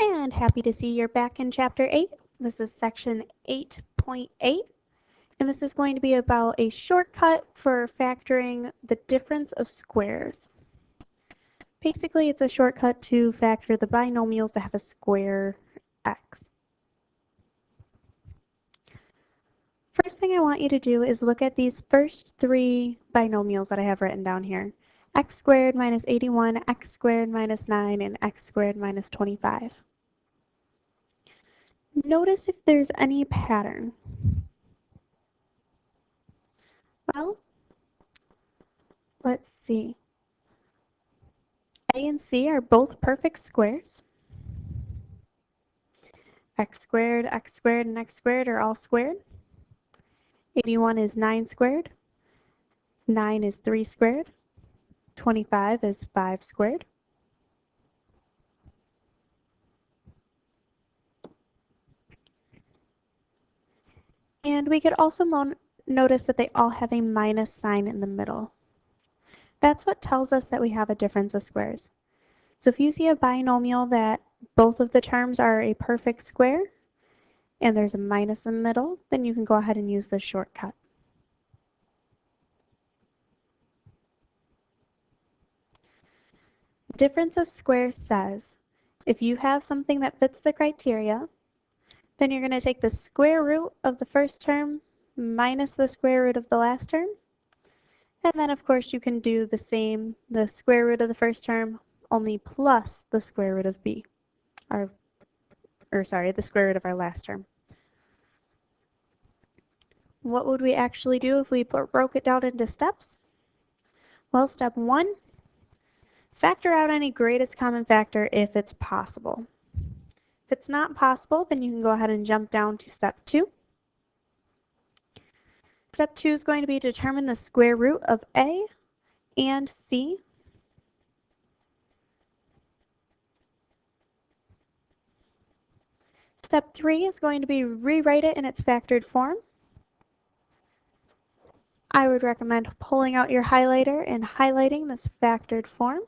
And happy to see you're back in Chapter 8. This is Section 8.8, and this is going to be about a shortcut for factoring the difference of squares. Basically, it's a shortcut to factor the binomials that have a square x. First thing I want you to do is look at these first three binomials that I have written down here. X squared minus 81, x squared minus 9, and x squared minus 25. Notice if there's any pattern. Well, let's see. A and C are both perfect squares. X squared, and x squared are all squared. 81 is 9 squared. 9 is 3 squared. 25 is 5 squared. And we could also notice that they all have a minus sign in the middle. That's what tells us that we have a difference of squares. So if you see a binomial that both of the terms are a perfect square and there's a minus in the middle, then you can go ahead and use this shortcut. Difference of squares says if you have something that fits the criteria, then you're going to take the square root of the first term minus the square root of the last term. And then, of course, you can do the same, the square root of the first term only plus the square root of b, the square root of our last term. What would we actually do if we broke it down into steps? Well, step 1, factor out any greatest common factor if it's possible. If it's not possible, then you can go ahead and jump down to step 2. Step 2 is going to be determine the square root of A and C. Step 3 is going to be rewrite it in its factored form. I would recommend pulling out your highlighter and highlighting this factored form.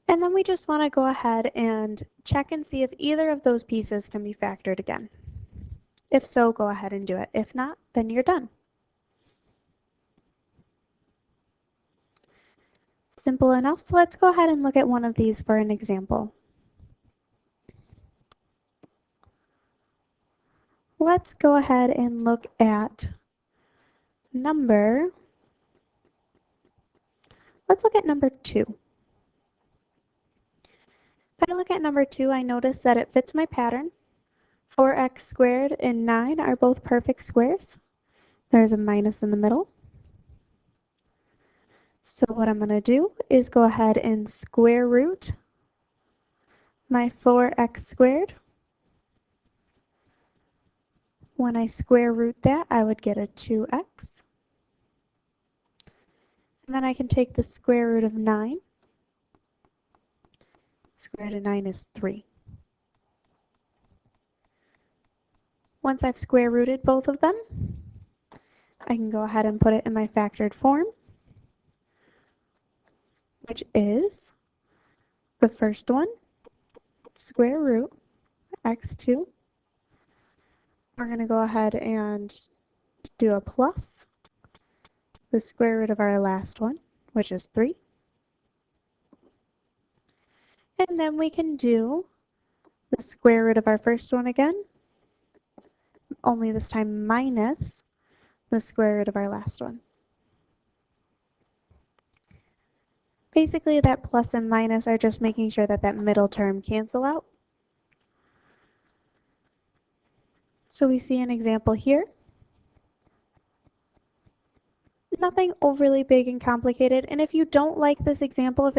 And then we just want to go ahead and check and see if either of those pieces can be factored again. If so, go ahead and do it. If not, then you're done. Simple enough, so let's go ahead and look at one of these for an example. Let's go ahead and look at number 2. If I look at number 2, I notice that it fits my pattern. 4x squared and 9 are both perfect squares. There's a minus in the middle. So what I'm going to do is go ahead and square root my 4x squared. When I square root that, I would get a 2x. And then I can take the square root of 9. Square root of 9 is 3. Once I've square rooted both of them, I can go ahead and put it in my factored form, which is the first one, square root x2. We're going to go ahead and do a plus the square root of our last one, which is 3. And then we can do the square root of our first one again, only this time minus the square root of our last one. Basically, that plus and minus are just making sure that that middle term cancel out. So we see an example here. Nothing overly big and complicated, and if you don't like this example,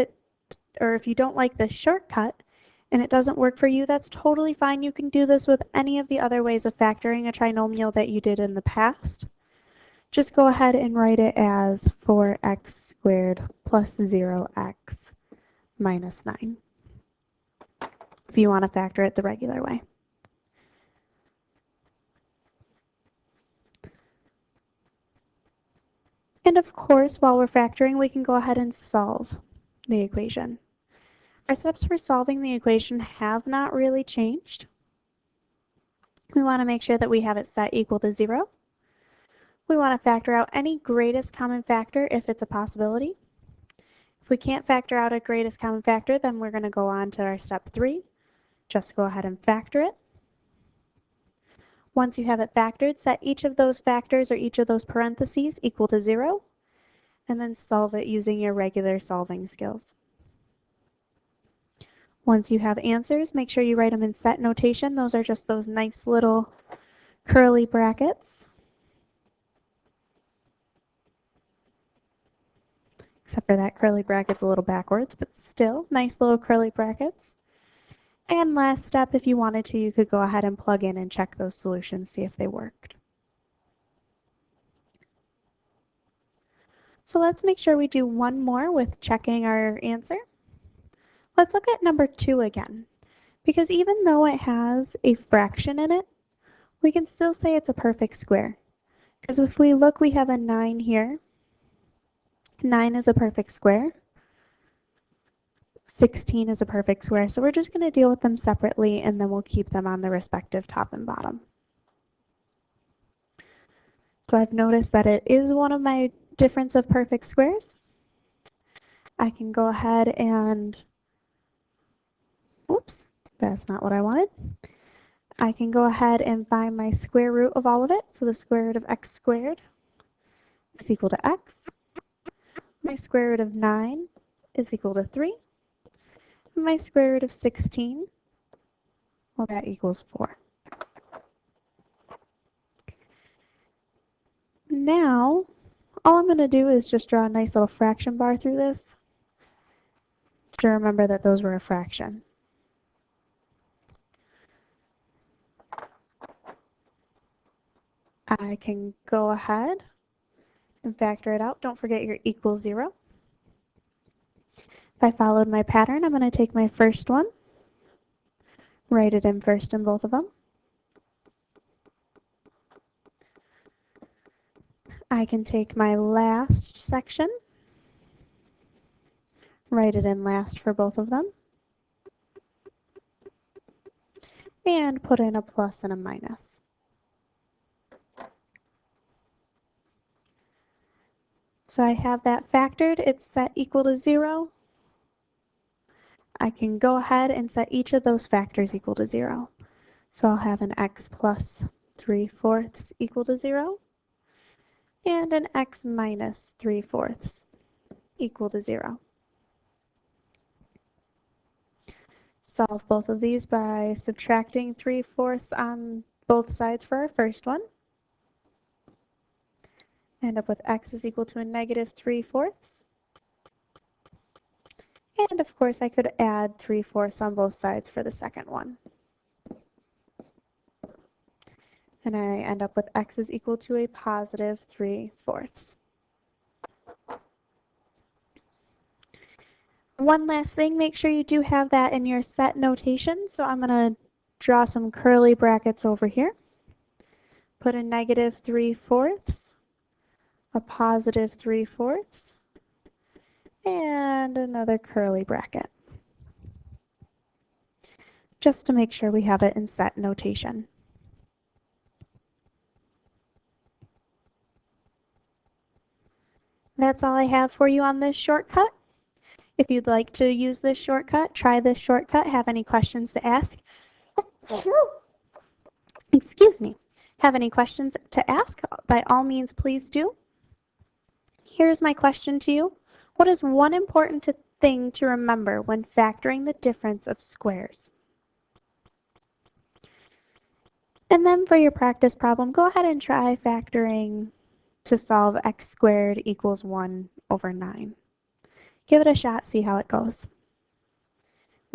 if you don't like this shortcut and it doesn't work for you, that's totally fine. You can do this with any of the other ways of factoring a trinomial that you did in the past. Just go ahead and write it as 4x squared plus 0x minus 9 if you want to factor it the regular way. And of course, while we're factoring, we can go ahead and solve the equation. Our steps for solving the equation have not really changed. We want to make sure that we have it set equal to 0. We want to factor out any greatest common factor if it's a possibility. If we can't factor out a greatest common factor, then we're going to go on to our step 3. Just go ahead and factor it. Once you have it factored, set each of those factors or each of those parentheses equal to 0, and then solve it using your regular solving skills. Once you have answers, make sure you write them in set notation. Those are just those nice little curly brackets. Except for that curly bracket's a little backwards, but still nice little curly brackets. And last step, if you wanted to, you could go ahead and plug in and check those solutions, see if they worked. So let's make sure we do one more with checking our answer. Let's look at number 2 again, because even though it has a fraction in it, we can still say it's a perfect square. Because if we look, we have a 9 here. 9 is a perfect square. 16 is a perfect square, so we're just going to deal with them separately, and then we'll keep them on the respective top and bottom. So I've noticed that it is one of my difference of perfect squares. I can go ahead and, oops, that's not what I wanted. I can go ahead and find my square root of all of it. So the square root of x squared is equal to x. My square root of 9 is equal to 3. And my square root of 16, well, that equals 4. Now, all I'm going to do is just draw a nice little fraction bar through this to remember that those were a fraction. I can go ahead and factor it out. Don't forget your equals 0. If I followed my pattern, I'm going to take my first one, write it in first in both of them. I can take my last section, write it in last for both of them, and put in a plus and a minus. So I have that factored. It's set equal to 0. I can go ahead and set each of those factors equal to 0. So I'll have an x plus 3/4 equal to 0, and an x minus 3/4 equal to 0. Solve both of these by subtracting 3/4 on both sides for our first one. End up with x is equal to a negative 3/4. And of course I could add 3/4 on both sides for the second one. And I end up with x is equal to a positive 3/4. One last thing, make sure you do have that in your set notation. So I'm going to draw some curly brackets over here. Put a negative 3/4, a positive 3/4, and another curly bracket, just to make sure we have it in set notation. That's all I have for you on this shortcut. If you'd like to use this shortcut, try this shortcut. Have any questions to ask? Excuse me. Have any questions to ask? By all means, please do. Here's my question to you. What is one important thing to remember when factoring the difference of squares? And then for your practice problem, go ahead and try factoring to solve x squared equals 1 over 9. Give it a shot, see how it goes.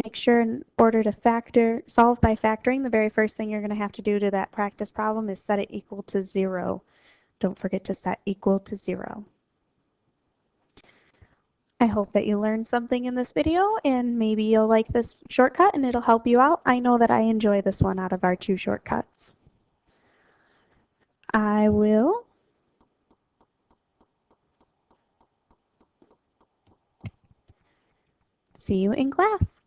Make sure in order to solve by factoring, the very first thing you're going to have to do to that practice problem is set it equal to 0. Don't forget to set equal to 0. I hope that you learned something in this video, and maybe you'll like this shortcut and it'll help you out. I know that I enjoy this one out of our 2 shortcuts. I will See you in class.